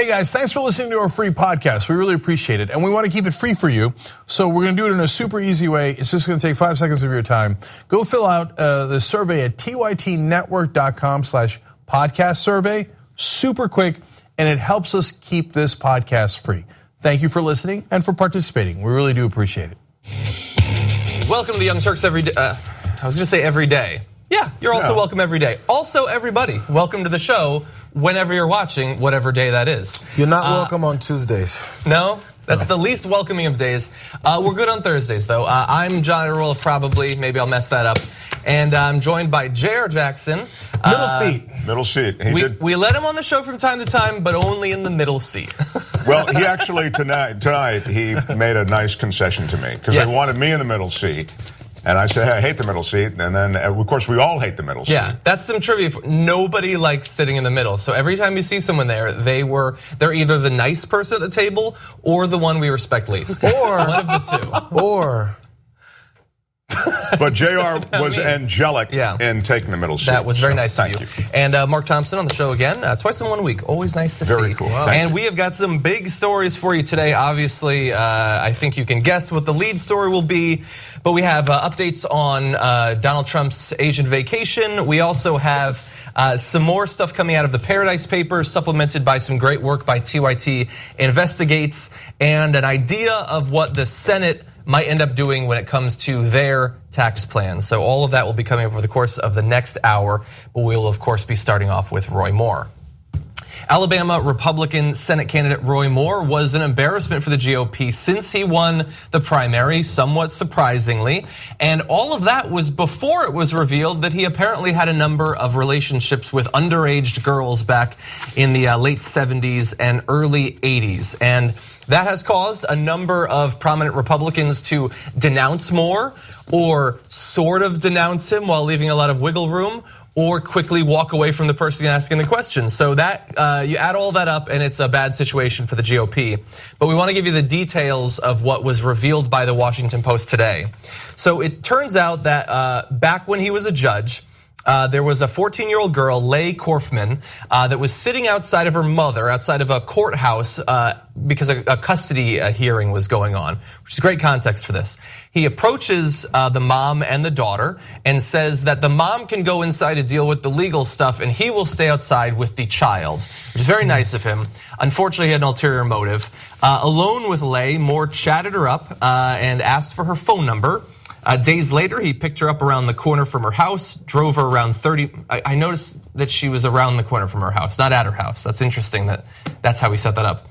Hey guys, thanks for listening to our free podcast. We really appreciate it. And we want to keep it free for you. So we're going to do it in a super easy way. It's just going to take 5 seconds of your time. Go fill out the survey at tytnetwork.com/podcast survey. Super quick, and it helps us keep this podcast free. Thank you for listening and for participating. We really do appreciate it. Welcome to the Young Turks every day. I was going to say every day. Yeah, you're also welcome every day. Also, everybody, welcome to the show whenever you're watching, whatever day that is. You're not welcome on Tuesdays. No? That's the least welcoming of days. We're good on Thursdays, though. I'm Iadarola, probably. Maybe I'll mess that up. And I'm joined by Jayar Jackson. Middle seat. Middle seat. We let him on the show from time to time, but only in the middle seat. Well, he actually, tonight, he made a nice concession to me. Because they wanted me in the middle seat. And I said, hey, I hate the middle seat. And then, of course, we all hate the middle seat. Yeah, that's some trivia. Nobody likes sitting in the middle. So every time you see someone there, they're either the nice person at the table or the one we respect least. Or one of the two. Or. But Jayar was angelic in taking the middle seat. That was very nice of you. Thank you. And Mark Thompson on the show again, twice in 1 week. Always nice to see. Very cool. Wow. And we have got some big stories for you today. Obviously, I think you can guess what the lead story will be. But we have updates on Donald Trump's Asian vacation. We also have some more stuff coming out of the Paradise Papers, supplemented by some great work by TYT Investigates, and an idea of what the Senate might end up doing when it comes to their tax plan. So all of that will be coming up over the course of the next hour, but we will of course be starting off with Roy Moore. Alabama Republican Senate candidate Roy Moore was an embarrassment for the GOP since he won the primary, somewhat surprisingly. And all of that was before it was revealed that he apparently had a number of relationships with underage girls back in the late 70s and early 80s. And that has caused a number of prominent Republicans to denounce Moore, or sort of denounce him while leaving a lot of wiggle room, or quickly walk away from the person asking the question. So that you add all that up and it's a bad situation for the GOP. But we want to give you the details of what was revealed by the Washington Post today. So it turns out that back when he was a judge, there was a 14-year-old girl, Leigh Korfman, that was sitting outside of her mother, outside of a courthouse, because a custody hearing was going on, which is great context for this. He approaches the mom and the daughter and says that the mom can go inside to deal with the legal stuff and he will stay outside with the child, which is very nice of him. Unfortunately, he had an ulterior motive. Alone with Leigh, Moore chatted her up and asked for her phone number. Days later, he picked her up around the corner from her house, drove her around 30. I noticed that she was around the corner from her house, not at her house. That's interesting that's how he set that up.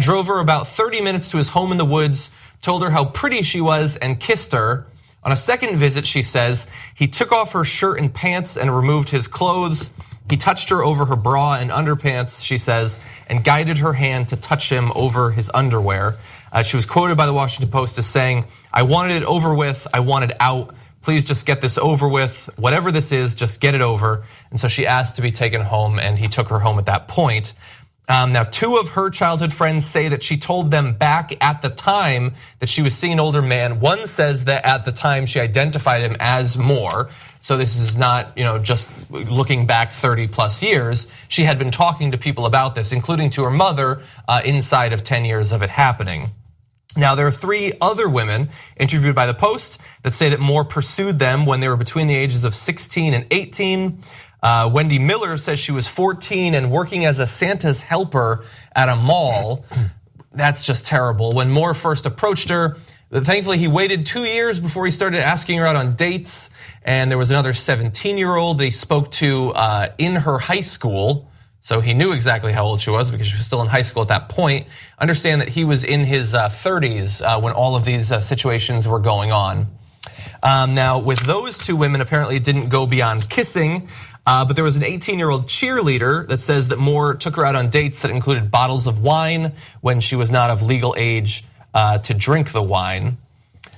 Drove her about 30 minutes to his home in the woods, told her how pretty she was and kissed her. On a second visit, she says, he took off her shirt and pants and removed his clothes. He touched her over her bra and underpants, she says, and guided her hand to touch him over his underwear. She was quoted by the Washington Post as saying, I wanted it over with, I wanted out. Please just get this over with. Whatever this is, just get it over. And so she asked to be taken home and he took her home at that point. Now, two of her childhood friends say that she told them back at the time that she was seeing an older man. One says that at the time she identified him as Moore. So this is not, just looking back 30 plus years. She had been talking to people about this, including to her mother, inside of 10 years of it happening. Now, there are 3 other women interviewed by the Post that say that Moore pursued them when they were between the ages of 16 and 18. Wendy Miller says she was 14 and working as a Santa's helper at a mall. That's just terrible. When Moore first approached her, thankfully he waited 2 years before he started asking her out on dates. And there was another 17-year-old that he spoke to in her high school. So he knew exactly how old she was because she was still in high school at that point. Understand that he was in his 30s when all of these situations were going on. Now, with those 2 women, apparently it didn't go beyond kissing. But there was an 18-year-old cheerleader that says that Moore took her out on dates that included bottles of wine when she was not of legal age to drink the wine.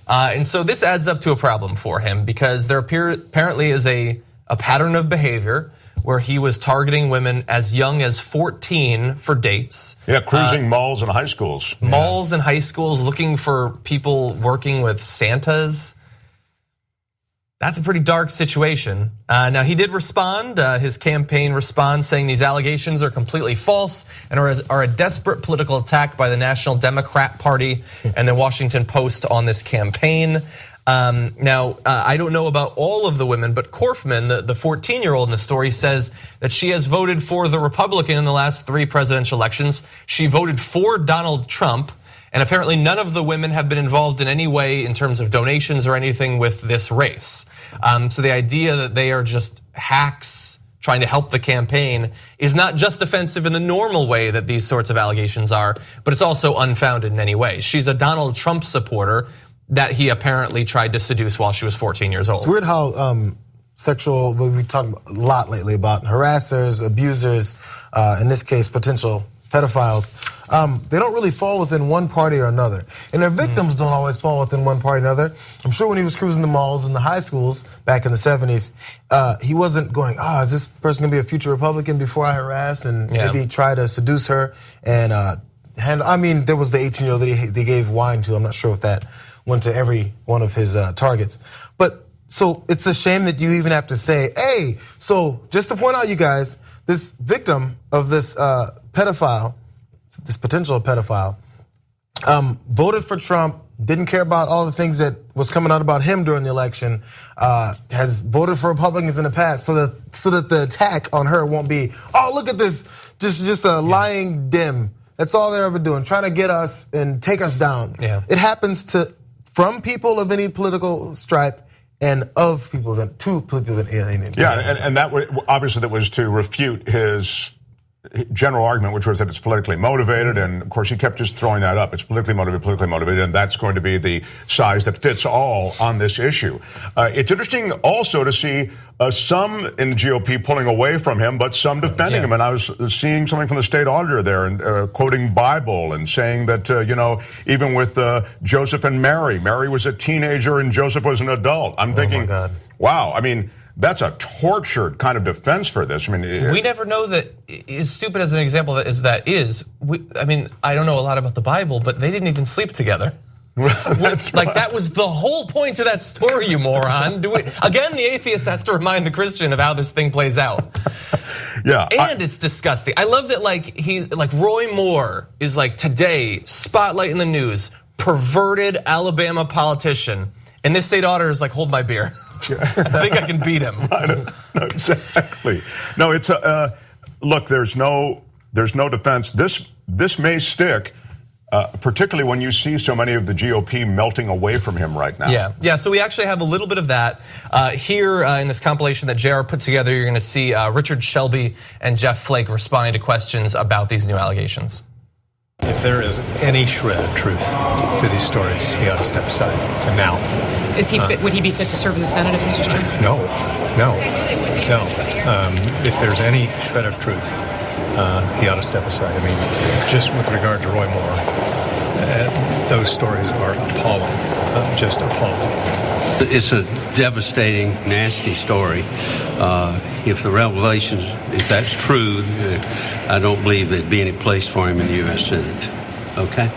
And so this adds up to a problem for him because there apparently is a pattern of behavior where he was targeting women as young as 14 for dates. Yeah, cruising malls and high schools. Malls and high schools looking for people working with Santas. That's a pretty dark situation. Now, he did respond, his campaign responds, saying these allegations are completely false and are a desperate political attack by the National Democrat Party and the Washington Post on this campaign. Now, I don't know about all of the women, but Korfman, the 14-year-old in the story, says that she has voted for the Republican in the last 3 presidential elections. She voted for Donald Trump. And apparently none of the women have been involved in any way in terms of donations or anything with this race. So the idea that they are just hacks trying to help the campaign is not just offensive in the normal way that these sorts of allegations are, but it's also unfounded in any way. She's a Donald Trump supporter that he apparently tried to seduce while she was 14 years old. It's weird how sexual, we talked a lot lately about harassers, abusers, in this case, potential pedophiles, they don't really fall within one party or another. And their victims don't always fall within one party or another. I'm sure when he was cruising the malls in the high schools back in the 70s, he wasn't going, is this person gonna be a future Republican before I harass and maybe try to seduce her and there was the 18-year-old that they gave wine to. I'm not sure if that went to every one of his targets. But so it's a shame that you even have to say, hey, so just to point out, you guys, this victim of this pedophile, this potential pedophile, voted for Trump, didn't care about all the things that was coming out about him during the election, has voted for Republicans in the past, so that the attack on her won't be, look at this, just a lying dim. That's all they're ever doing, trying to get us and take us down. Yeah. It happens from people of any political stripe, and of people to people of any. Yeah, and that obviously that was to refute his general argument, which was that it's politically motivated, and of course he kept just throwing that up. It's politically motivated, and that's going to be the size that fits all on this issue. It's interesting also to see some in the GOP pulling away from him, but some defending him. And I was seeing something from the state auditor there, and quoting Bible and saying that even with Joseph and Mary was a teenager and Joseph was an adult. I'm thinking, wow. I mean, that's a tortured kind of defense for this. I mean, we never know that. As stupid as an example I don't know a lot about the Bible, but they didn't even sleep together. That was the whole point of that story, you moron. Again, the atheist has to remind the Christian of how this thing plays out. Yeah, and it's disgusting. I love that Roy Moore is today spotlight in the news, perverted Alabama politician, and this state auditor is hold my beer. I think I can beat him. No, exactly. No, it's look. There's no defense. This may stick, particularly when you see so many of the GOP melting away from him right now. Yeah. So we actually have a little bit of that here in this compilation that Jayar put together. You're going to see Richard Shelby and Jeff Flake responding to questions about these new allegations. If there is any shred of truth to these stories, he ought to step aside. And now. Is he fit? Would he be fit to serve in the Senate if this was true? No. If there's any shred of truth, he ought to step aside. I mean, just with regard to Roy Moore, those stories are appalling, just appalling. It's a devastating, nasty story. If the revelations, if that's true, I don't believe there'd be any place for him in the U.S. Senate. Okay?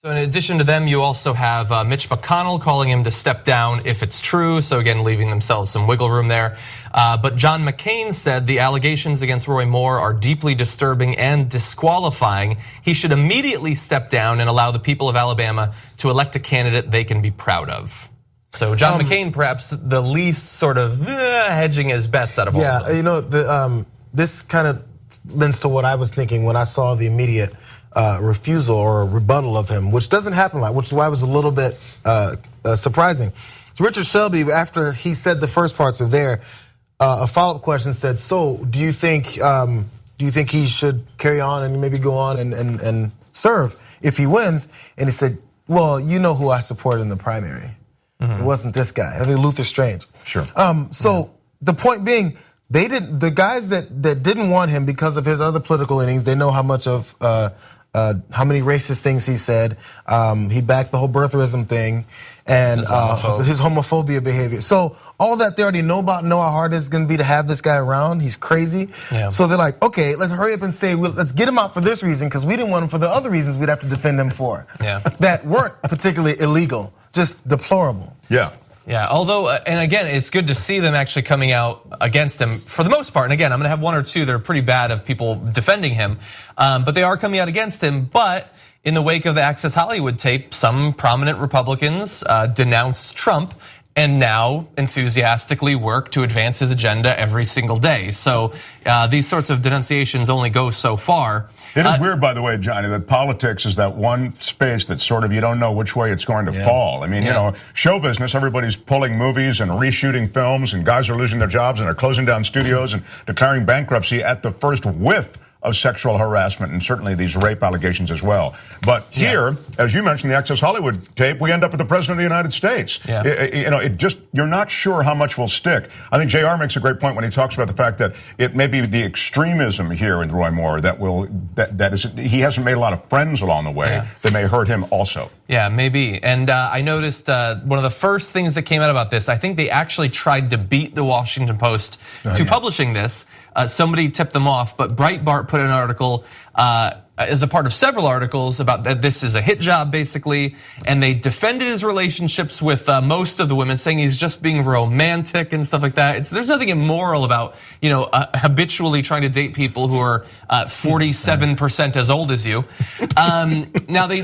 So in addition to them, you also have Mitch McConnell calling him to step down if it's true. So again, leaving themselves some wiggle room there. But John McCain said the allegations against Roy Moore are deeply disturbing and disqualifying. He should immediately step down and allow the people of Alabama to elect a candidate they can be proud of. So John McCain, perhaps the least sort of hedging his bets out of all of them. Yeah, this kind of lends to what I was thinking when I saw the immediate refusal or rebuttal of him, which doesn't happen a lot, which is why it was a little bit surprising. So Richard Shelby, after he said the first parts of there, a follow-up question said, so do you think he should carry on and maybe go on and serve if he wins? And he said, well, you know who I support in the primary. It wasn't this guy. I think Luther Strange. Sure. The point being, the guys that didn't want him because of his other political innings, they know how much of how many racist things he said. He backed the whole birtherism thing and his homophobia behavior. So all that they already know about, know how hard it's going to be to have this guy around. He's crazy. Yeah. So they're like, okay, let's hurry up and say, let's get him out for this reason because we didn't want him for the other reasons we'd have to defend him for. Yeah. That weren't particularly illegal, just deplorable. Yeah. Yeah, although, and again, it's good to see them actually coming out against him for the most part. And again, I'm gonna have one or two that are pretty bad of people defending him, but they are coming out against him. But in the wake of the Access Hollywood tape, some prominent Republicans denounced Trump and now enthusiastically work to advance his agenda every single day. So these sorts of denunciations only go so far. It is weird, by the way, Johnny, that politics is that one space that sort of you don't know which way it's going to fall. I mean, you know, show business, everybody's pulling movies and reshooting films, and guys are losing their jobs and are closing down studios and declaring bankruptcy at the first whiff of sexual harassment, and certainly these rape allegations as well. But here, as you mentioned, the Access Hollywood tape, we end up with the President of the United States. You know, it just, you're not sure how much will stick. I think Jayar makes a great point when he talks about the fact that it may be the extremism here in Roy Moore that is, he hasn't made a lot of friends along the way that may hurt him also. Yeah, maybe. And I noticed one of the first things that came out about this, I think they actually tried to beat the Washington Post to publishing this. Somebody tipped them off, but Breitbart put an article as a part of several articles about that this is a hit job, basically, and they defended his relationships with most of the women, saying he's just being romantic and stuff like that. There's nothing immoral about, you know, habitually trying to date people who are 47% as old as you. Now they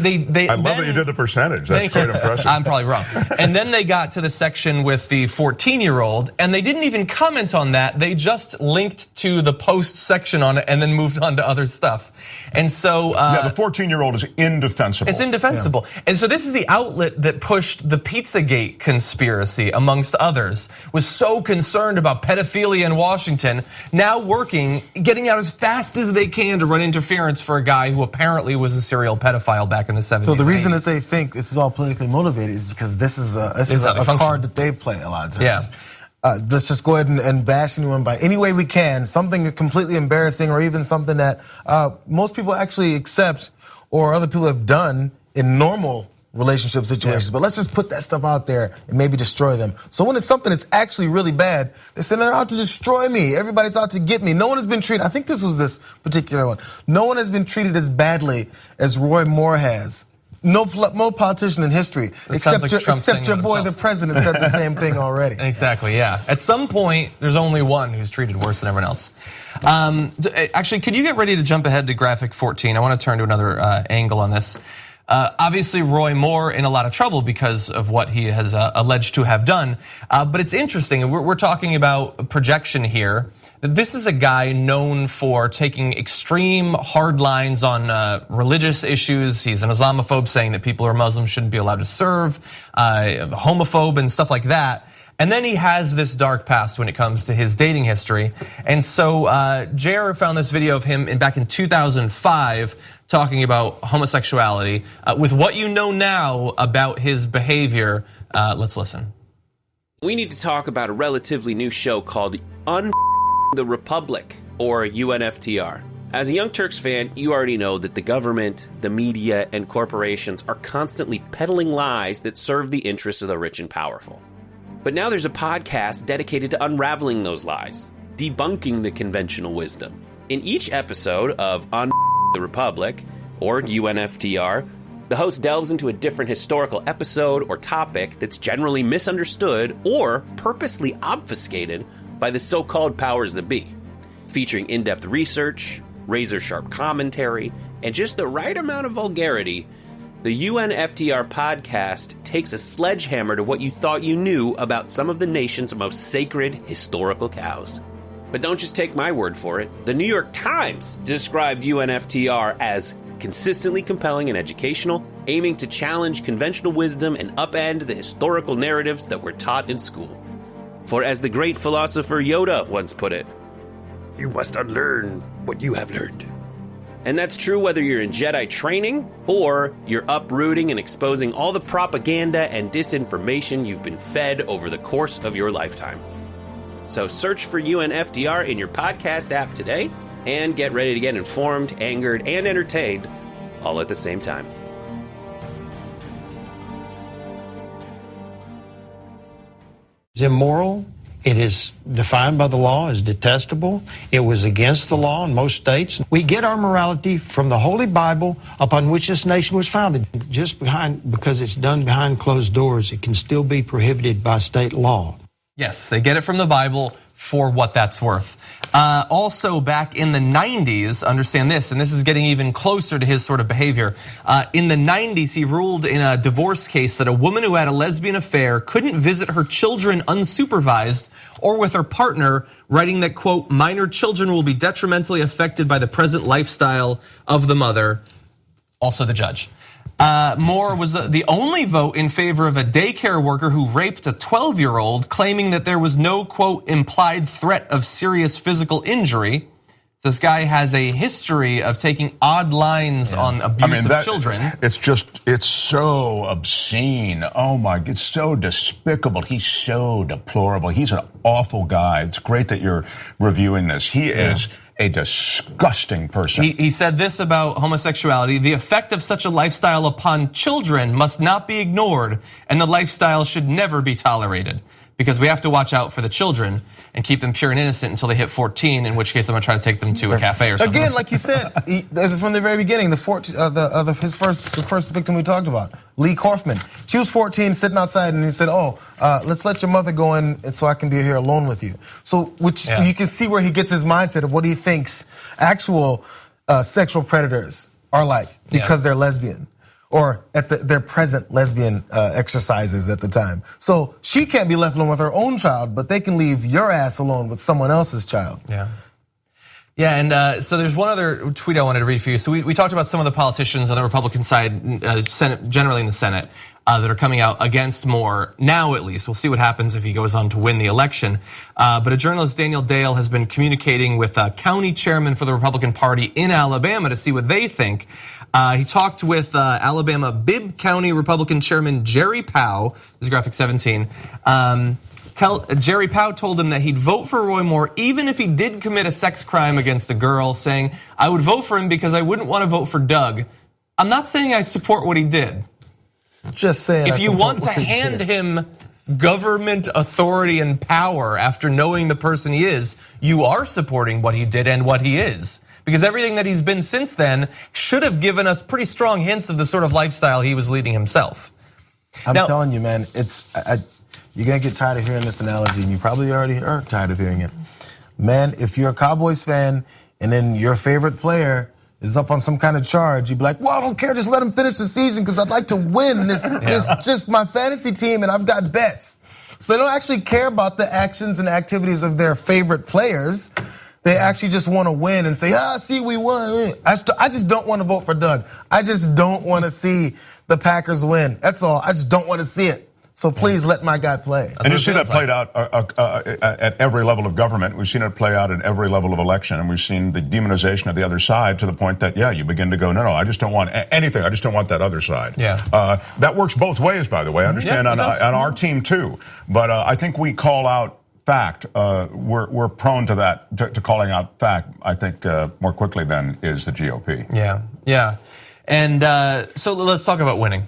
I love that you did the percentage. That's quite impressive. I'm probably wrong. And then they got to the section with the 14-year-old, and they didn't even comment on that. They just linked to the Post section on it and then moved on to other stuff. And so the 14-year-old is indefensible. It's indefensible. And so this is the outlet that pushed the Pizzagate conspiracy, amongst others, was so concerned about pedophilia in Washington, now working, getting out as fast as they can to run interference for a guy who apparently was a serial pedophile back in the 70s. So the reason that they think this is all politically motivated is because this is a card that they play a lot of times. Let's just go ahead and bash anyone by any way we can, something completely embarrassing or even something that most people actually accept or other people have done in normal relationship situations. But let's just put that stuff out there and maybe destroy them. So when it's something that's actually really bad, they say they're out to destroy me. Everybody's out to get me. No one has been treated, I think this was this particular one. No one has been treated as badly as Roy Moore has. No politician in history, except your boy, the president, said the same thing already. Exactly, yeah. At some point, there's only one who's treated worse than everyone else. Actually, could you get ready to jump ahead to graphic 14? I want to turn to another angle on this. Obviously, Roy Moore in a lot of trouble because of what he has alleged to have done. But it's interesting, we're talking about projection here. This is a guy known for taking extreme hard lines on religious issues. He's an Islamophobe, saying that people who are Muslim shouldn't be allowed to serve, homophobe and stuff like that. And then he has this dark past when it comes to his dating history. And so Jayar found this video of him back in 2005 talking about homosexuality. With what you know now about his behavior, let's listen. We need to talk about a relatively new show called the Republic, or UNFTR. As a Young Turks fan, you already know that the government, the media, and corporations are constantly peddling lies that serve the interests of the rich and powerful. But now there's a podcast dedicated to unraveling those lies, debunking the conventional wisdom. In each episode of On the Republic, or UNFTR, the host delves into a different historical episode or topic that's generally misunderstood or purposely obfuscated by the so-called powers that be, featuring in-depth research, razor-sharp commentary, and just the right amount of vulgarity. The UNFTR podcast takes a sledgehammer to what you thought you knew about some of the nation's most sacred historical cows. But don't just take my word for it. The New York Times described UNFTR as consistently compelling and educational, aiming to challenge conventional wisdom and upend the historical narratives that were taught in school. For as the great philosopher Yoda once put it, you must unlearn what you have learned. And that's true whether you're in Jedi training or you're uprooting and exposing all the propaganda and disinformation you've been fed over the course of your lifetime. So search for UNFTR in your podcast app today and get ready to get informed, angered, and entertained all at the same time. It's immoral, It is defined by the law as detestable. It was against the law in most states. We get our morality from the Holy Bible upon which this nation was founded. Because it's done behind closed doors, it can still be prohibited by state law. Yes, they get it from the Bible for what that's worth. Also back in the 90s, understand this, and this is getting even closer to his sort of behavior. In the 90s, he ruled in a divorce case that a woman who had a lesbian affair couldn't visit her children unsupervised or with her partner, writing that, quote, minor children will be detrimentally affected by the present lifestyle of the mother, also the judge. Moore was the only vote in favor of a daycare worker who raped a 12-year-old, claiming that there was no, quote, implied threat of serious physical injury. This guy has a history of taking odd lines on abuse of children. It's so obscene. Oh my, it's so despicable. He's so deplorable. He's an awful guy. It's great that you're reviewing this. He is a disgusting person. He said this about homosexuality: the effect of such a lifestyle upon children must not be ignored, and the lifestyle should never be tolerated. Because we have to watch out for the children and keep them pure and innocent until they hit 14, in which case I'm gonna try to take them to a cafe or something. Again, like you said, from the very beginning, the first victim we talked about, Lee Kaufman. She was 14, sitting outside, and he said, let's let your mother go in and so I can be here alone with you. So, you can see where he gets his mindset of what he thinks actual sexual predators are like because they're lesbian. Or at their present lesbian exercises at the time. So she can't be left alone with her own child, but they can leave your ass alone with someone else's child. Yeah, and so there's one other tweet I wanted to read for you. So we talked about some of the politicians on the Republican side, Senate, generally in the Senate, that are coming out against Moore, now at least. We'll see what happens if he goes on to win the election. But a journalist, Daniel Dale, has been communicating with a county chairman for the Republican Party in Alabama to see what they think. He talked with Alabama Bibb County Republican Chairman Jerry Powell, this is graphic 17. Jerry Powell told him that he'd vote for Roy Moore even if he did commit a sex crime against a girl, saying, I would vote for him because I wouldn't want to vote for Doug. I'm not saying I support what he did. Just saying. If you want to hand him government authority and power after knowing the person he is, you are supporting what he did and what he is. Because everything that he's been since then should have given us pretty strong hints of the sort of lifestyle he was leading himself. I'm telling you, man, you're gonna get tired of hearing this analogy, and you probably already are tired of hearing it. Man, if you're a Cowboys fan and then your favorite player is up on some kind of charge, you'd be like, well, I don't care, just let him finish the season because I'd like to win. This is just my fantasy team and I've got bets. So they don't actually care about the actions and activities of their favorite players. They actually just want to win and say, see, we won. I just don't want to vote for Doug. I just don't want to see the Packers win. That's all. I just don't want to see it. So please let my guy play. And you see that played out at every level of government. We've seen it play out at every level of election. And we've seen the demonization of the other side to the point that, you begin to go, no, I just don't want anything. I just don't want that other side. Yeah. That works both ways, by the way. I understand on our team too. But I think we call out fact. We're prone to that, to calling out fact, I think, more quickly than is the GOP. Yeah. And so let's talk about winning,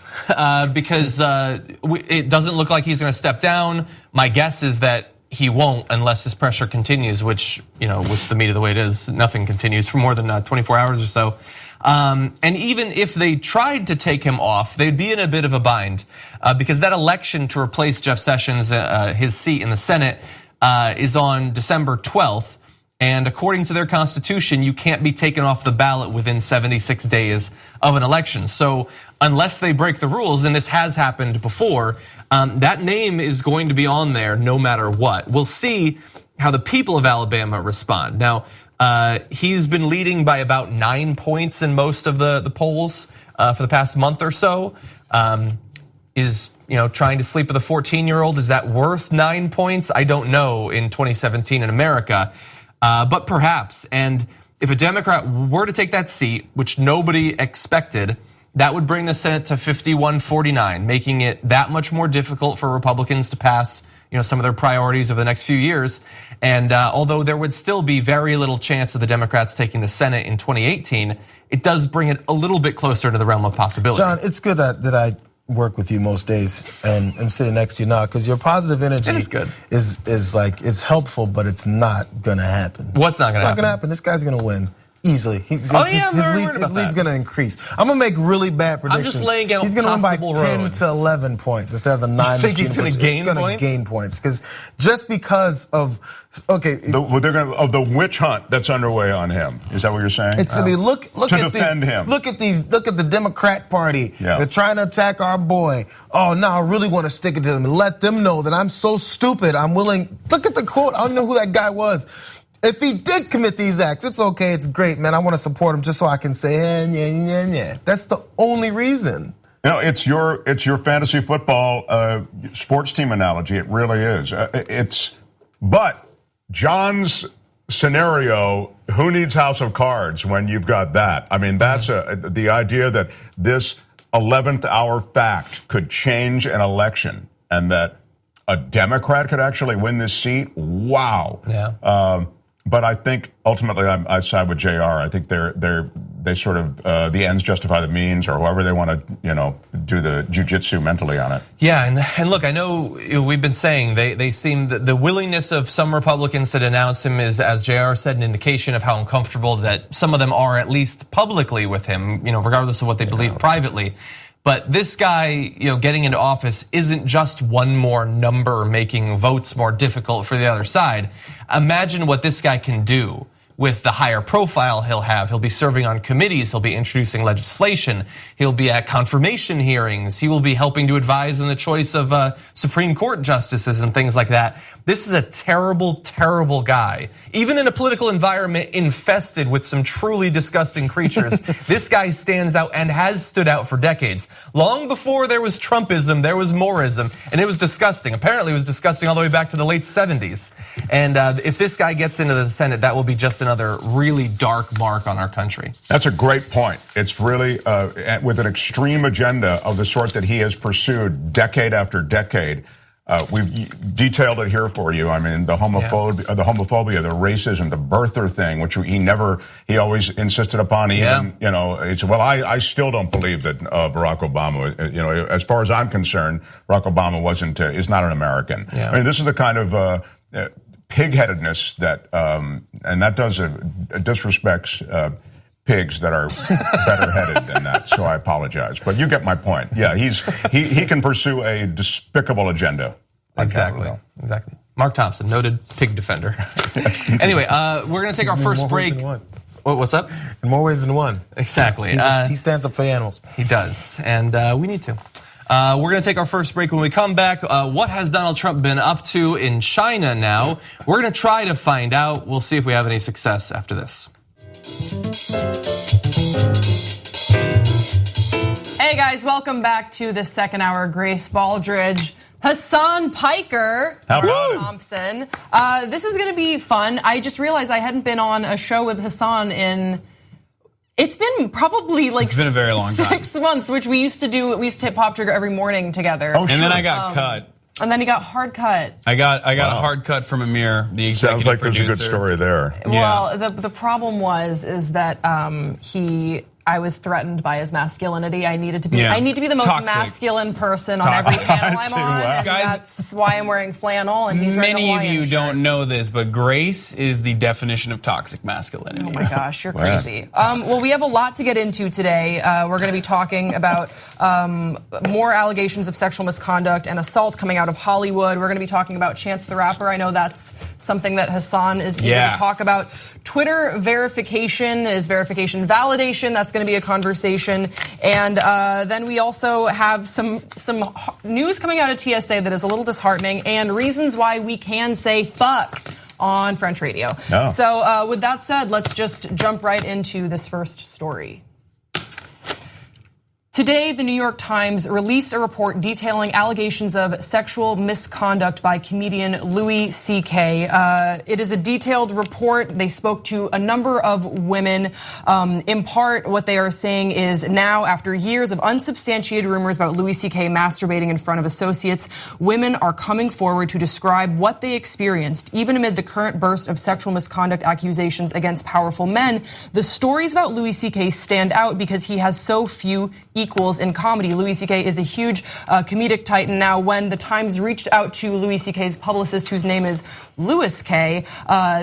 because it doesn't look like he's going to step down. My guess is that he won't unless this pressure continues, which, with the media the way it is, nothing continues for more than 24 hours or so. And even if they tried to take him off, they'd be in a bit of a bind, because that election to replace Jeff Sessions, his seat in the Senate, is on December 12th. And according to their constitution, you can't be taken off the ballot within 76 days of an election. So unless they break the rules, and this has happened before, that name is going to be on there no matter what. We'll see how the people of Alabama respond. Now, he's been leading by about 9 points in most of the polls for the past month or so. Is trying to sleep with a 14-year-old, is that worth 9 points? I don't know in 2017 in America. But perhaps, and if a Democrat were to take that seat, which nobody expected, that would bring the Senate to 51-49, making it that much more difficult for Republicans to pass, some of their priorities over the next few years. And although there would still be very little chance of the Democrats taking the Senate in 2018, it does bring it a little bit closer to the realm of possibility. John, it's good that I work with you most days, and I'm sitting next to you now because your positive energy is good. Is like, it's helpful, but it's not gonna happen. What's not gonna happen? This guy's gonna win easily. His lead's gonna increase. I'm gonna make really bad predictions. I'm just laying out He's gonna win by 10 roads. to 11 points instead of the 9. You think he's gonna gain points? He's gonna gain points because just because of the witch hunt that's underway on him. Is that what you're saying? It's gonna be look to at defend him. Look at the Democrat Party. Yeah. They're trying to attack our boy. Oh no, I really want to stick it to them and let them know that I'm so stupid. I'm willing. Look at the quote. I don't know who that guy was. If he did commit these acts, it's okay. It's great, man. I want to support him just so I can say, yeah. That's the only reason. You know, it's your fantasy football sports team analogy. It really is. But John's scenario, who needs House of Cards when you've got that? I mean, that's the idea that this 11th hour fact could change an election and that a Democrat could actually win this seat. Wow. Yeah. But I think ultimately I side with Jayar. I think they sort of the ends justify the means, or however they want to do the jujitsu mentally on it. Yeah, and look, I know we've been saying they seem the willingness of some Republicans to denounce him is, as Jayar said, an indication of how uncomfortable that some of them are, at least publicly, with him. Regardless of what they believe privately. But this guy, getting into office isn't just one more number making votes more difficult for the other side. Imagine what this guy can do with the higher profile he'll have. He'll be serving on committees. He'll be introducing legislation. He'll be at confirmation hearings. He will be helping to advise in the choice of Supreme Court justices and things like that. This is a terrible, terrible guy. Even in a political environment infested with some truly disgusting creatures, this guy stands out and has stood out for decades. Long before there was Trumpism, there was Mooreism, and it was disgusting. Apparently, it was disgusting all the way back to the late 70s. And if this guy gets into the Senate, that will be just another really dark mark on our country. That's a great point. It's really with an extreme agenda of the sort that he has pursued decade after decade. We've detailed it here for you. I mean, the homophobia, the racism, the birther thing, which he always insisted upon. Even, he said, well, I still don't believe that Barack Obama, as far as I'm concerned, Barack Obama is not an American. Yeah. I mean, this is the kind of pig-headedness that, and that disrespects pigs that are better headed than that. So I apologize, but you get my point. Yeah, he can pursue a despicable agenda. Exactly. Mark Thompson, noted pig defender. Anyway, we're going to take our first break. What's up? In more ways than one. Exactly. He stands up for animals. He does, and we need to. We're going to take our first break. When we come back, what has Donald Trump been up to in China now? We're going to try to find out. We'll see if we have any success after this. Hey guys, welcome back to the second hour. Grace Baldridge, Hassan Piker, Thompson. This is going to be fun. I just realized I hadn't been on a show with Hassan in. It's been probably it's been a very long time. 6 months, which we used to hit Pop Trigger every morning together. Oh, sure. And then I got cut. And then he got hard cut. I got a hard cut from Amir, the executive Sounds like producer. There's a good story there. Well, the problem is that I was threatened by his masculinity. I need to be the most masculine person on every panel I'm on, and that's why I'm wearing flannel. And he's wearing a Hawaiian Many of you shirt. don't know this, but Grace is the definition of toxic masculinity. Oh my gosh, you're crazy. Well, we have a lot to get into today. We're going to be talking about more allegations of sexual misconduct and assault coming out of Hollywood. We're going to be talking about Chance the Rapper. I know that's something that Hassan is eager to talk about. Twitter verification is verification validation. That's going to be a conversation. And then we also have some news coming out of TSA that is a little disheartening, and reasons why we can say fuck on French radio. No. So with that said, let's just jump right into this first story. Today, the New York Times released a report detailing allegations of sexual misconduct by comedian Louis C.K. It is a detailed report. They spoke to a number of women. In part, what they are saying is now, after years of unsubstantiated rumors about Louis C.K. masturbating in front of associates, women are coming forward to describe what they experienced. Even amid the current burst of sexual misconduct accusations against powerful men, the stories about Louis C.K. stand out because he has so few equals in comedy. Louis C.K. is a huge comedic titan. Now, when the Times reached out to Louis C.K.'s publicist, whose name is Louis K.,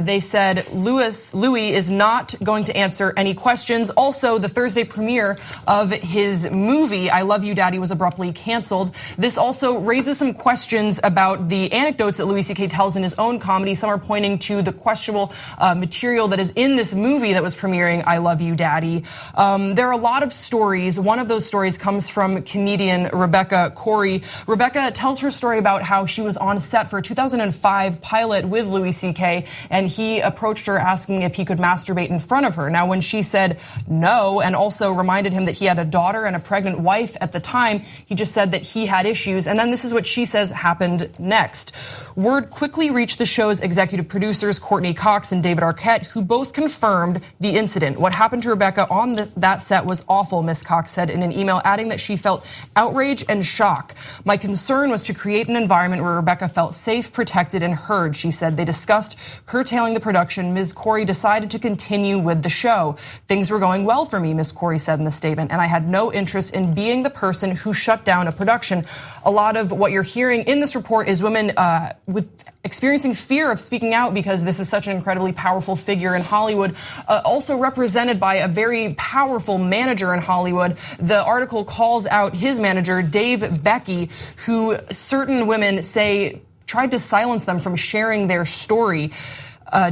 they said Louis is not going to answer any questions. Also, the Thursday premiere of his movie, I Love You, Daddy, was abruptly canceled. This also raises some questions about the anecdotes that Louis C.K. tells in his own comedy. Some are pointing to the questionable material that is in this movie that was premiering, I Love You, Daddy. There are a lot of stories. One of those stories comes from comedian Rebecca Corey. Rebecca tells her story about how she was on set for a 2005 pilot with Louis C.K., and he approached her asking if he could masturbate in front of her. Now, when she said no, and also reminded him that he had a daughter and a pregnant wife at the time, he just said that he had issues. And then this is what she says happened next. Word quickly reached the show's executive producers, Courtney Cox and David Arquette, who both confirmed the incident. What happened to Rebecca on that set was awful, Ms. Cox said in an email, adding that she felt outrage and shock. My concern was to create an environment where Rebecca felt safe, protected, and heard, she said. They discussed curtailing the production. Ms. Corey decided to continue with the show. Things were going well for me, Ms. Corey said in the statement, and I had no interest in being the person who shut down a production. A lot of what you're hearing in this report is women with experiencing fear of speaking out because this is such an incredibly powerful figure in Hollywood, also represented by a very powerful manager in Hollywood. The article calls out his manager, Dave Becky, who certain women say tried to silence them from sharing their story.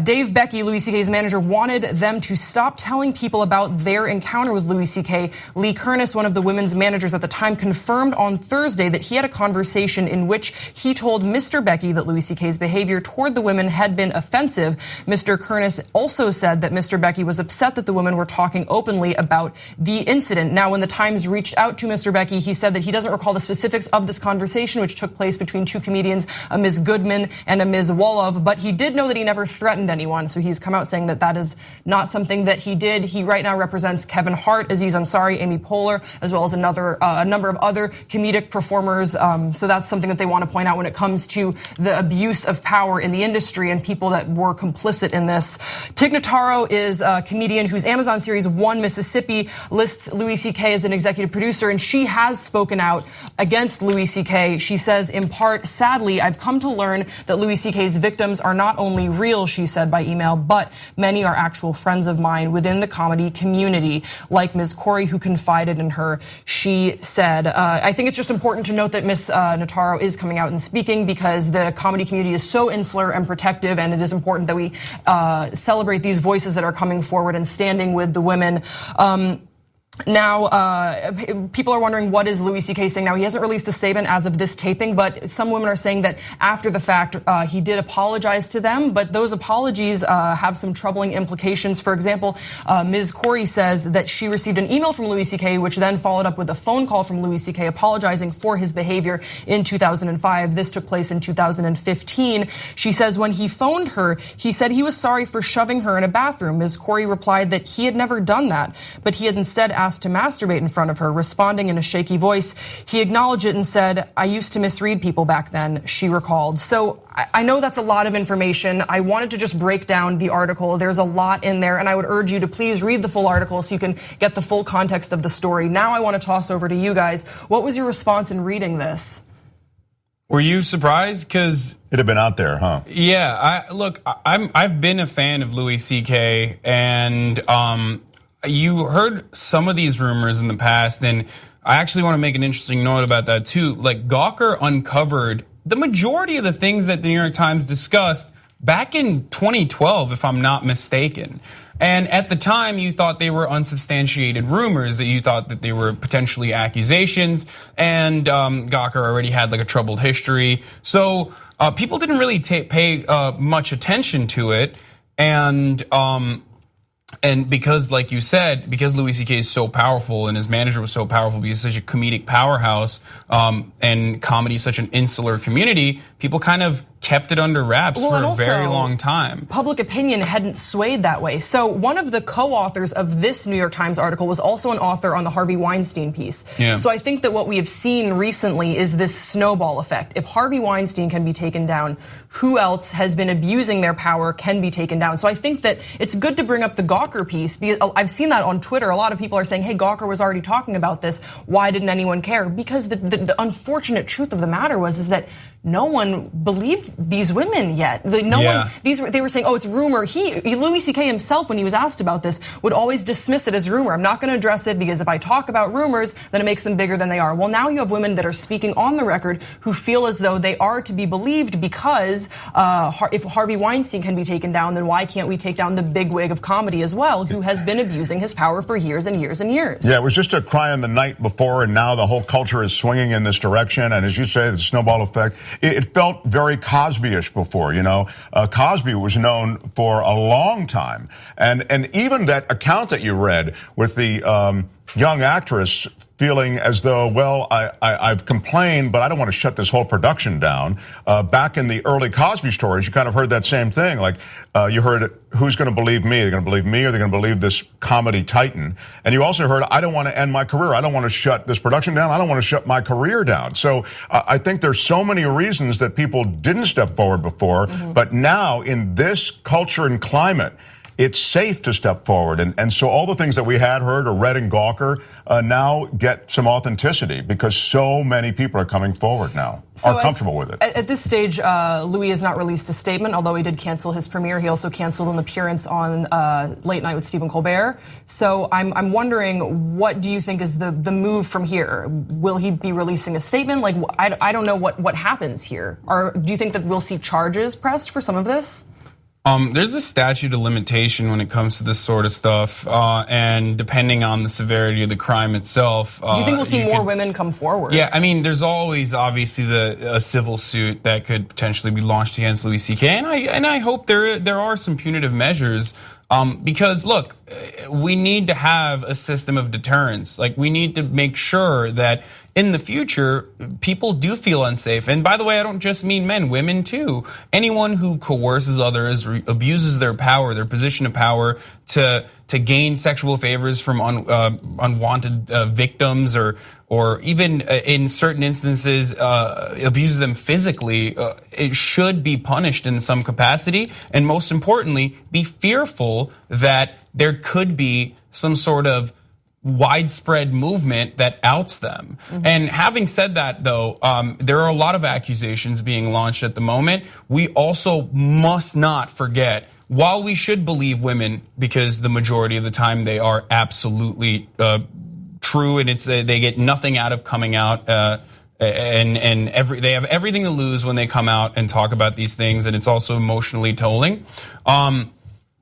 Dave Becky, Louis C.K.'s manager, wanted them to stop telling people about their encounter with Louis C.K. Lee Kernis, one of the women's managers at the time, confirmed on Thursday that he had a conversation in which he told Mr. Becky that Louis C.K.'s behavior toward the women had been offensive. Mr. Kernis also said that Mr. Becky was upset that the women were talking openly about the incident. Now, when the Times reached out to Mr. Becky, he said that he doesn't recall the specifics of this conversation, which took place between two comedians, a Ms. Goodman and a Ms. Wolof, but he did know that he never threatened anyone. So he's come out saying that that is not something that he did. He right now represents Kevin Hart, Aziz Ansari, Amy Poehler, as well as a number of other comedic performers. So that's something that they want to point out when it comes to the abuse of power in the industry and people that were complicit in this. Tig Notaro is a comedian whose Amazon series One Mississippi lists Louis C.K. as an executive producer, and she has spoken out against Louis C.K. She says, in part, sadly, I've come to learn that Louis C.K.'s victims are not only real, she said by email, but many are actual friends of mine within the comedy community, like Ms. Corey, who confided in her. She said, I think it's just important to note that Ms. Notaro is coming out and speaking because the comedy community is so insular and protective, and it is important that we celebrate these voices that are coming forward and standing with the women. Now, people are wondering, what is Louis C.K. saying? Now, he hasn't released a statement as of this taping, but some women are saying that after the fact, he did apologize to them, but those apologies have some troubling implications. For example, Ms. Corey says that she received an email from Louis C.K., which then followed up with a phone call from Louis C.K. apologizing for his behavior in 2005. This took place in 2015. She says when he phoned her, he said he was sorry for shoving her in a bathroom. Ms. Corey replied that he had never done that, but he had instead asked to masturbate in front of her, responding in a shaky voice. He acknowledged it and said, I used to misread people back then, she recalled. So I know that's a lot of information. I wanted to just break down the article. There's a lot in there, and I would urge you to please read the full article so you can get the full context of the story. Now I want to toss over to you guys. What was your response in reading this? Were you surprised? Because it had been out there, huh? Yeah, I've been a fan of Louis C.K. and you heard some of these rumors in the past, and I actually want to make an interesting note about that too. Like, Gawker uncovered the majority of the things that the New York Times discussed back in 2012, if I'm not mistaken. And at the time, you thought they were unsubstantiated rumors, that you thought that they were potentially accusations, and Gawker already had like a troubled history. So people didn't really pay much attention to it, and because, like you said, because Louis C.K. is so powerful and his manager was so powerful, because he's such a comedic powerhouse, and comedy is such an insular community, people kind of kept it under wraps for and a also, very long time. Public opinion hadn't swayed that way. So one of the co-authors of this New York Times article was also an author on the Harvey Weinstein piece. Yeah. So I think that what we have seen recently is this snowball effect. If Harvey Weinstein can be taken down, who else has been abusing their power can be taken down. So I think that it's good to bring up the Gawker piece, because I've seen that on Twitter. A lot of people are saying, hey, Gawker was already talking about this. Why didn't anyone care? Because the unfortunate truth of the matter is that no one believed these women yet. They were saying, oh, it's rumor. Louis C.K. himself, when he was asked about this, would always dismiss it as rumor. I'm not going to address it because if I talk about rumors, then it makes them bigger than they are. Well, now you have women that are speaking on the record who feel as though they are to be believed because if Harvey Weinstein can be taken down, then why can't we take down the bigwig of comedy as well, who has been abusing his power for years and years and years? Yeah, it was just a cry on the night before, and now the whole culture is swinging in this direction. And as you say, the snowball effect. It felt very Cosby-ish before, you know. Cosby was known for a long time. And even that account that you read with the young actress feeling as though, well, I've complained, but I don't want to shut this whole production down. Back in the early Cosby stories, you kind of heard that same thing. Like, you heard, who's going to believe me? They're going to believe me, or they're going to believe this comedy titan? And you also heard, I don't want to end my career. I don't want to shut this production down. I don't want to shut my career down. So I think there's so many reasons that people didn't step forward before, but now in this culture and climate, it's safe to step forward. And so all the things that we had heard or read in Gawker now get some authenticity because so many people are coming forward now, are comfortable with it. At this stage, Louis has not released a statement, although he did cancel his premiere. He also canceled an appearance on Late Night with Stephen Colbert. So I'm wondering, what do you think is the move from here? Will he be releasing a statement? Like, I don't know what happens here. Or do you think that we'll see charges pressed for some of this? There's a statute of limitation when it comes to this sort of stuff, and depending on the severity of the crime itself. Do you think we'll see more women come forward? Yeah, I mean, there's always obviously a civil suit that could potentially be launched against Louis C.K. and I hope there are some punitive measures. Because look, we need to have a system of deterrence. Like, we need to make sure that in the future, people do feel unsafe. And by the way, I don't just mean men, women too. Anyone who coerces others, abuses their power, their position of power to gain sexual favors from unwanted victims, or even in certain instances abuses them physically, it should be punished in some capacity. And most importantly, be fearful that there could be some sort of widespread movement that outs them. And having said that, though, there are a lot of accusations being launched at the moment. We also must not forget, while we should believe women, because the majority of the time they are absolutely true, and they get nothing out of coming out, and they have everything to lose when they come out and talk about these things, and it's also emotionally tolling.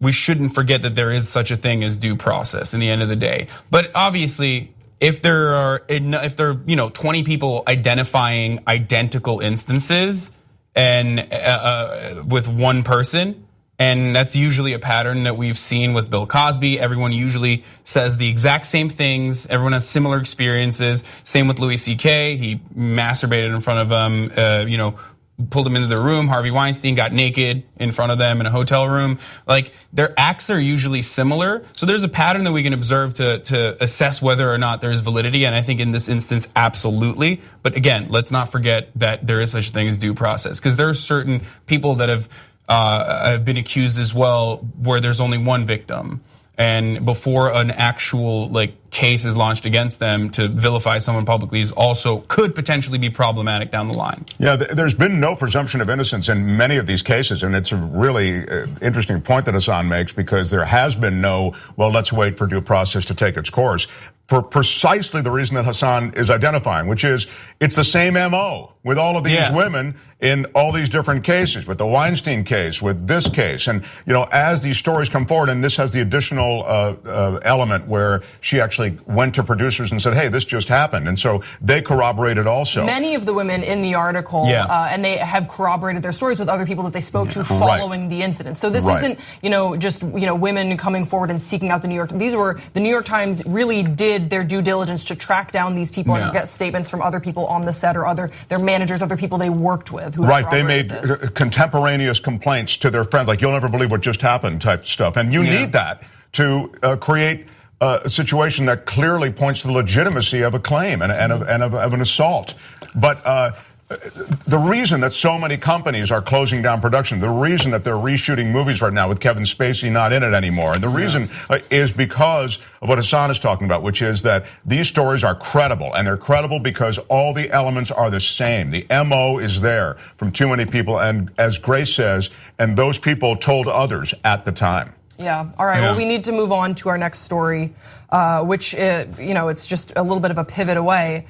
We shouldn't forget that there is such a thing as due process in the end of the day. But obviously, if there are 20 people identifying identical instances and with one person, and that's usually a pattern that we've seen with Bill Cosby. Everyone usually says the exact same things. Everyone has similar experiences. Same with Louis C.K. He masturbated in front of them, pulled them into their room. Harvey Weinstein got naked in front of them in a hotel room. Like, their acts are usually similar. So there's a pattern that we can observe to assess whether or not there's validity. And I think in this instance, absolutely. But again, let's not forget that there is such a thing as due process, because there are certain people that have been accused as well where there's only one victim. And before an actual case is launched against them, to vilify someone publicly is also could potentially be problematic down the line. Yeah, there's been no presumption of innocence in many of these cases, and it's a really interesting point that Hassan makes, because there has been no, well, let's wait for due process to take its course, for precisely the reason that Hassan is identifying, which is it's the same MO with all of these women in all these different cases, with the Weinstein case, with this case. And, as these stories come forward, and this has the additional element where she actually went to producers and said, hey, this just happened. And so they corroborated also. Many of the women in the article, and they have corroborated their stories with other people that they spoke to following the incident. So this isn't, just, women coming forward and seeking out the New York. The New York Times really did their due diligence to track down these people and get statements from other people on the set or their managers, other people they worked with. with. Who right, they made this. contemporaneous complaints to their friends, like, you'll never believe what just happened type stuff. And you need that to create a situation that clearly points to the legitimacy of a claim and of an assault. But the reason that so many companies are closing down production, the reason that they're reshooting movies right now with Kevin Spacey not in it anymore, and the reason is because of what Hassan is talking about, which is that these stories are credible, and they're credible because all the elements are the same. The MO is there from too many people, and as Grace says, and those people told others at the time. Yeah. All right. Well, we need to move on to our next story, which, it's just a little bit of a pivot away.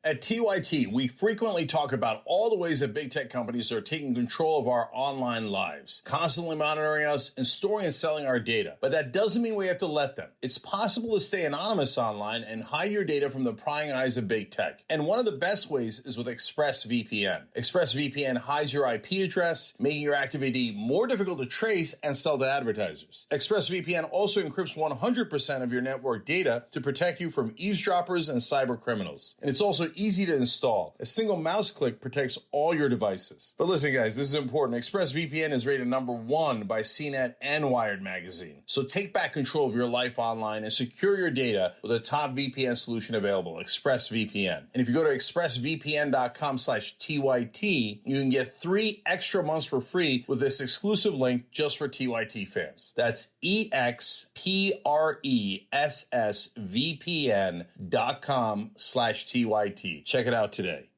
At TYT, we frequently talk about all the ways that big tech companies are taking control of our online lives, constantly monitoring us and storing and selling our data. But that doesn't mean we have to let them. It's possible to stay anonymous online and hide your data from the prying eyes of big tech. And one of the best ways is with ExpressVPN. ExpressVPN hides your IP address, making your active ID more difficult to trace and sell to advertisers. ExpressVPN also encrypts 100% of your network data to protect you from eavesdroppers and cyber criminals. And it's also easy to install. A single mouse click protects all your devices. But listen, guys, this is important. ExpressVPN is rated #1 by CNET and Wired magazine. So take back control of your life online and secure your data with a top VPN solution available, ExpressVPN. And if you go to expressvpn.com/TYT, you can get 3 extra months for free with this exclusive link just for TYT fans. That's expressvpn.com/TYT. Check it out today.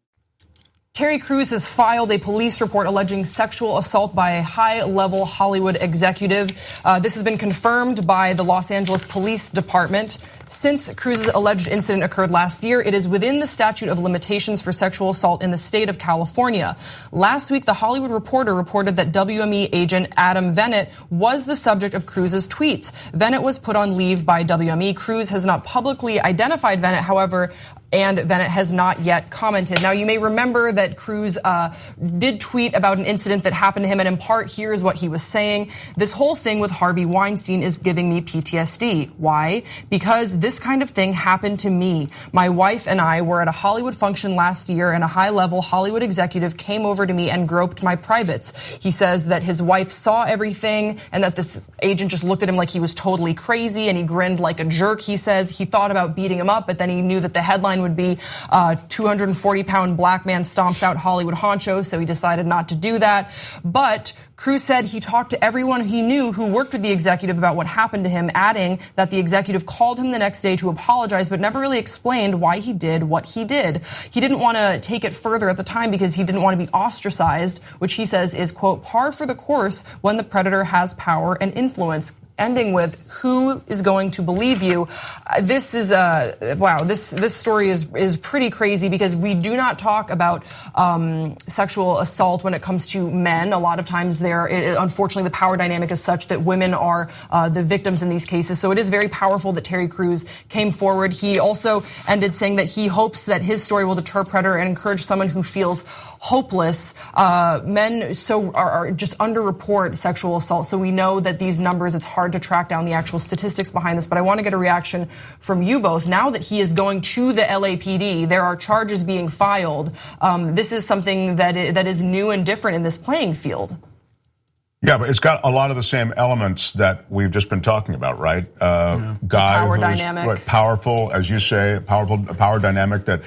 Terry Crews has filed a police report alleging sexual assault by a high-level Hollywood executive. This has been confirmed by the Los Angeles Police Department. Since Cruz's alleged incident occurred last year, it is within the statute of limitations for sexual assault in the state of California. Last week, The Hollywood Reporter reported that WME agent Adam Vennet was the subject of Cruz's tweets. Vennet was put on leave by WME. Cruz has not publicly identified Vennet, however, and Vennet has not yet commented. Now, you may remember that Cruz did tweet about an incident that happened to him, and in part, here's what he was saying. This whole thing with Harvey Weinstein is giving me PTSD. Why? Because this kind of thing happened to me. My wife and I were at a Hollywood function last year, and a high-level Hollywood executive came over to me and groped my privates. He says that his wife saw everything, and that this agent just looked at him like he was totally crazy, and he grinned like a jerk. He says he thought about beating him up, but then he knew that the headline would be 240-pound black man stomps out Hollywood honcho, so he decided not to do that. But Cruz said he talked to everyone he knew who worked with the executive about what happened to him, adding that the executive called him the next day to apologize, but never really explained why he did what he did. He didn't want to take it further at the time because he didn't want to be ostracized, which he says is, quote, par for the course when the predator has power and influence. Ending with, who is going to believe you? This is wow. This story is pretty crazy because we do not talk about sexual assault when it comes to men. A lot of times, unfortunately, the power dynamic is such that women are the victims in these cases. So it is very powerful that Terry Crews came forward. He also ended saying that he hopes that his story will deter predator and encourage someone who feels hopeless. Men are just underreport sexual assault. So we know that these numbers, it's hard to track down the actual statistics behind this. But I want to get a reaction from you both. Now that he is going to the LAPD, there are charges being filed. This is something that is new and different in this playing field. Yeah, but it's got a lot of the same elements that we've just been talking about, right? Guy power who's dynamic. Powerful, as you say, a power dynamic that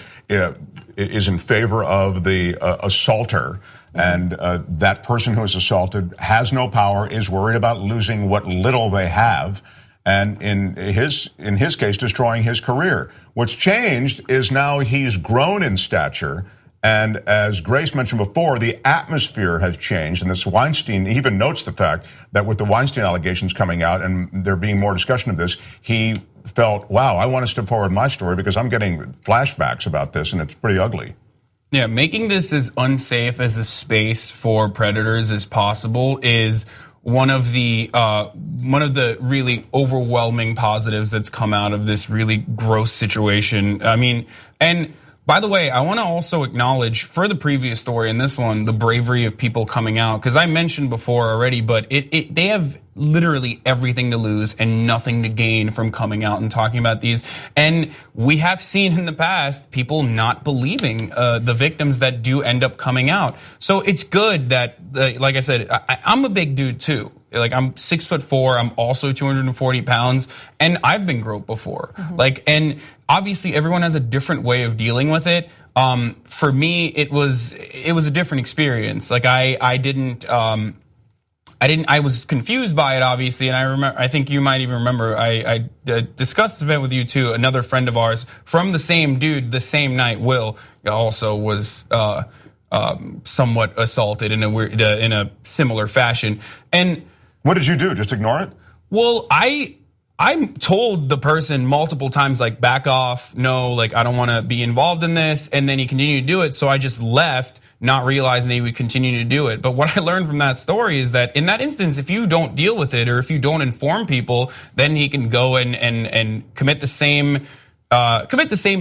is in favor of the assaulter. And that person who is assaulted has no power, is worried about losing what little they have, and in his case, destroying his career. What's changed is now he's grown in stature. And as Grace mentioned before, the atmosphere has changed. And this Weinstein even notes the fact that with the Weinstein allegations coming out and there being more discussion of this, he felt, wow, I want to step forward my story because I'm getting flashbacks about this and it's pretty ugly. Yeah, making this as unsafe as a space for predators as possible is one of the really overwhelming positives that's come out of this really gross situation. I mean, and By the way, I want to also acknowledge for the previous story and this one, the bravery of people coming out, because I mentioned before already, but they have literally everything to lose and nothing to gain from coming out and talking about these. And we have seen in the past people not believing the victims that do end up coming out. So it's good that, like I said, I'm a big dude too. Like I'm 6'4", I'm also 240 pounds, and I've been groped before. And obviously everyone has a different way of dealing with it. For me, it was a different experience. Like I was confused by it, obviously, and I think you might even remember, I discussed this event with you too. Another friend of ours from the same dude, the same night, Will, also was somewhat assaulted in a similar fashion. And what did you do? Just ignore it? Well, I told the person multiple times, like, back off, no, like, I don't want to be involved in this, and then he continued to do it, so I just left, not realizing that he would continue to do it. But what I learned from that story is that in that instance, if you don't deal with it or if you don't inform people, then he can go and commit the same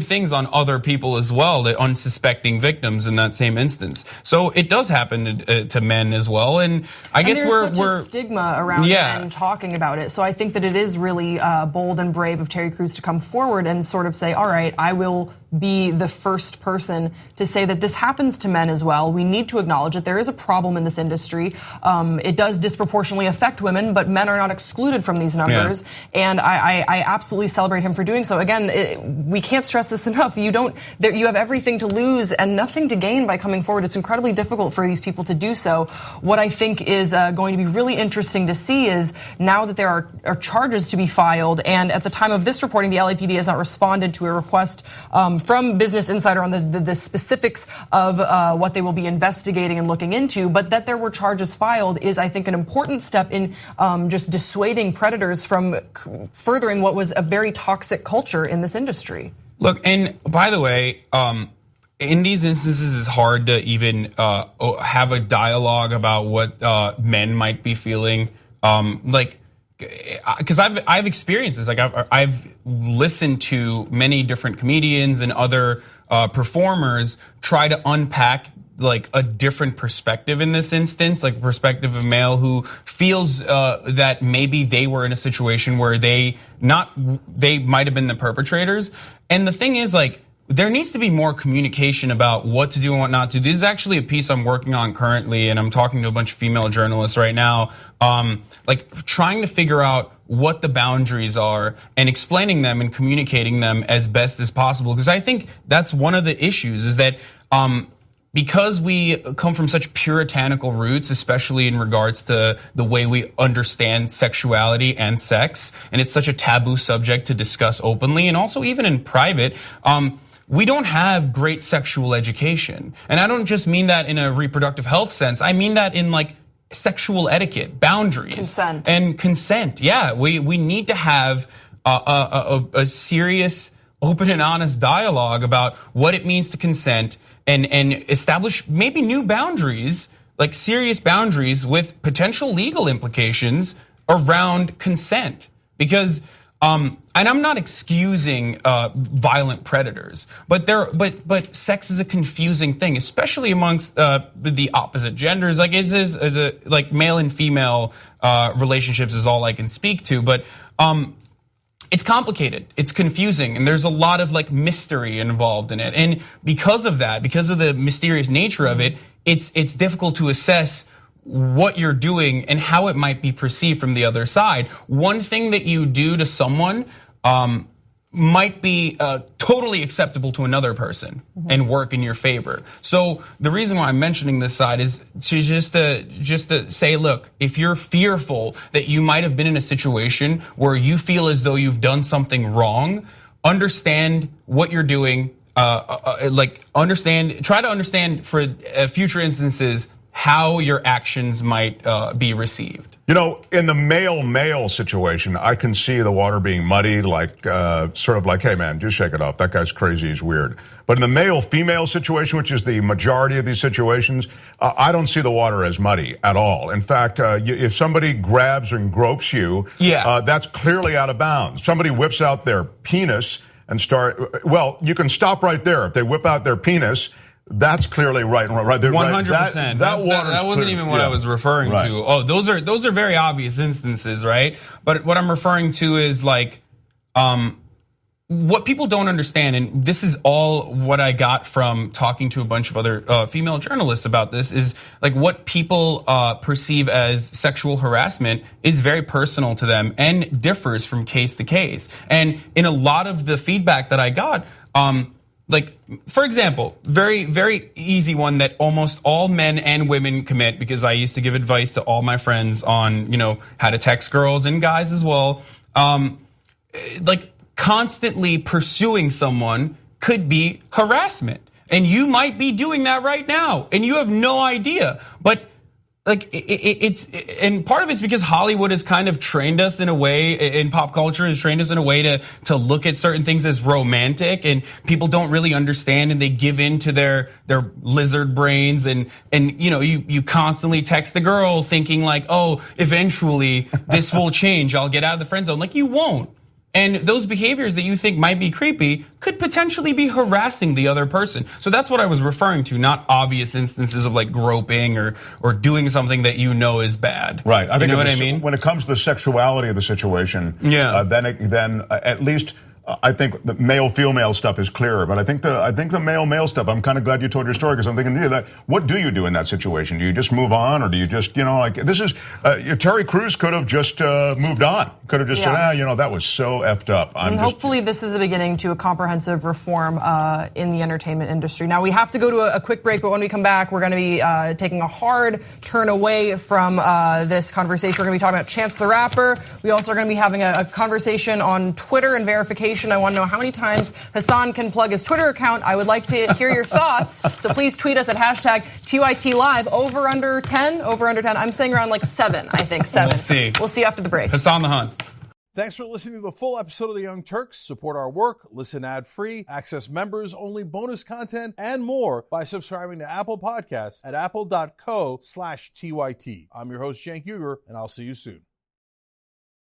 things on other people as well, the unsuspecting victims in that same instance. So it does happen to men as well, and I guess there's such a stigma around men talking about it. So I think that it is really bold and brave of Terry Crews to come forward and sort of say, all right, I will be the first person to say that this happens to men as well. We need to acknowledge that there is a problem in this industry. It does disproportionately affect women, but men are not excluded from these numbers. Yeah. And I absolutely celebrate him for doing so. Again, we can't stress this enough. You have everything to lose and nothing to gain by coming forward. It's incredibly difficult for these people to do so. What I think is going to be really interesting to see is now that there are charges to be filed, and at the time of this reporting, the LAPD has not responded to a request from Business Insider on the specifics of what they will be investigating and looking into, but that there were charges filed is, I think, an important step in just dissuading predators from furthering what was a very toxic culture in this industry. Look, and by the way, in these instances, it's hard to even have a dialogue about what men might be feeling. Because I've experienced this. Like I've listened to many different comedians and other performers try to unpack like a different perspective in this instance, like perspective of male who feels that maybe they were in a situation where they might have been the perpetrators. And the thing is, like, there needs to be more communication about what to do and what not to do. This is actually a piece I'm working on currently, and I'm talking to a bunch of female journalists right now, like trying to figure out what the boundaries are and explaining them and communicating them as best as possible. Because I think that's one of the issues is that because we come from such puritanical roots, especially in regards to the way we understand sexuality and sex, and it's such a taboo subject to discuss openly and also even in private, we don't have great sexual education. And I don't just mean that in a reproductive health sense. I mean that in like sexual etiquette, boundaries. Consent. Yeah, we need to have a serious, open and honest dialogue about what it means to consent and establish maybe new boundaries, like serious boundaries with potential legal implications around consent. Because and I'm not excusing violent predators, but sex is a confusing thing, especially amongst the opposite genders. Like it is like male and female relationships is all I can speak to, but it's complicated, it's confusing, and there's a lot of like mystery involved in it. And because of that, because of the mysterious nature of it, it's difficult to assess what you're doing and how it might be perceived from the other side. One thing that you do to someone might be totally acceptable to another person and work in your favor. So the reason why I'm mentioning this side is to just to say, look, if you're fearful that you might have been in a situation where you feel as though you've done something wrong, understand what you're doing. Try to understand for future instances how your actions might be received. You know, in the male-male situation, I can see the water being muddy, like sort of like, hey man, just shake it off. That guy's crazy, he's weird. But in the male-female situation, which is the majority of these situations, I don't see the water as muddy at all. In fact, if somebody grabs and gropes you, that's clearly out of bounds. Somebody whips out their penis and start, well, you can stop right there. If they whip out their penis, that's clearly right. 100%. That wasn't even what I was referring to. Oh, those are very obvious instances, right? But what I'm referring to is like, what people don't understand, and this is all what I got from talking to a bunch of other female journalists about this, is like what people perceive as sexual harassment is very personal to them and differs from case to case. And in a lot of the feedback that I got, like, for example, very, very easy one that almost all men and women commit, because I used to give advice to all my friends on, how to text girls and guys as well. Like, constantly pursuing someone could be harassment. And you might be doing that right now, and you have no idea. But like and part of it's because Hollywood has kind of trained us in a way, in pop culture has trained us in a way to look at certain things as romantic, and people don't really understand, and they give in to their lizard brains, and you constantly text the girl thinking like, oh, eventually this will change, I'll get out of the friend zone. Like, you won't. And those behaviors that you think might be creepy could potentially be harassing the other person. So that's what I was referring to, not obvious instances of like groping or doing something that is bad. Right. I think what I mean? When it comes to the sexuality of the situation, then at least I think the male-female stuff is clearer, but I think the male-male stuff, I'm kind of glad you told your story, because I'm thinking, what do you do in that situation? Do you just move on, or do you just, this is, Terry Crews could have just moved on. Could have just said, that was so effed up. And hopefully this is the beginning to a comprehensive reform in the entertainment industry. Now, we have to go to a quick break, but when we come back, we're going to be taking a hard turn away from this conversation. We're going to be talking about Chance the Rapper. We also are going to be having a conversation on Twitter and verification. I want to know how many times Hassan can plug his Twitter account. I would like to hear your thoughts. So please tweet us at hashtag TYT Live. Over under 10? Over under 10? I'm saying around like 7, I think. 7. We'll see. We'll see after the break. Hassan the Hunt. Thanks for listening to the full episode of The Young Turks. Support our work, listen ad-free, access members-only bonus content, and more by subscribing to Apple Podcasts at apple.co/TYT. I'm your host, Cenk Uygur, and I'll see you soon.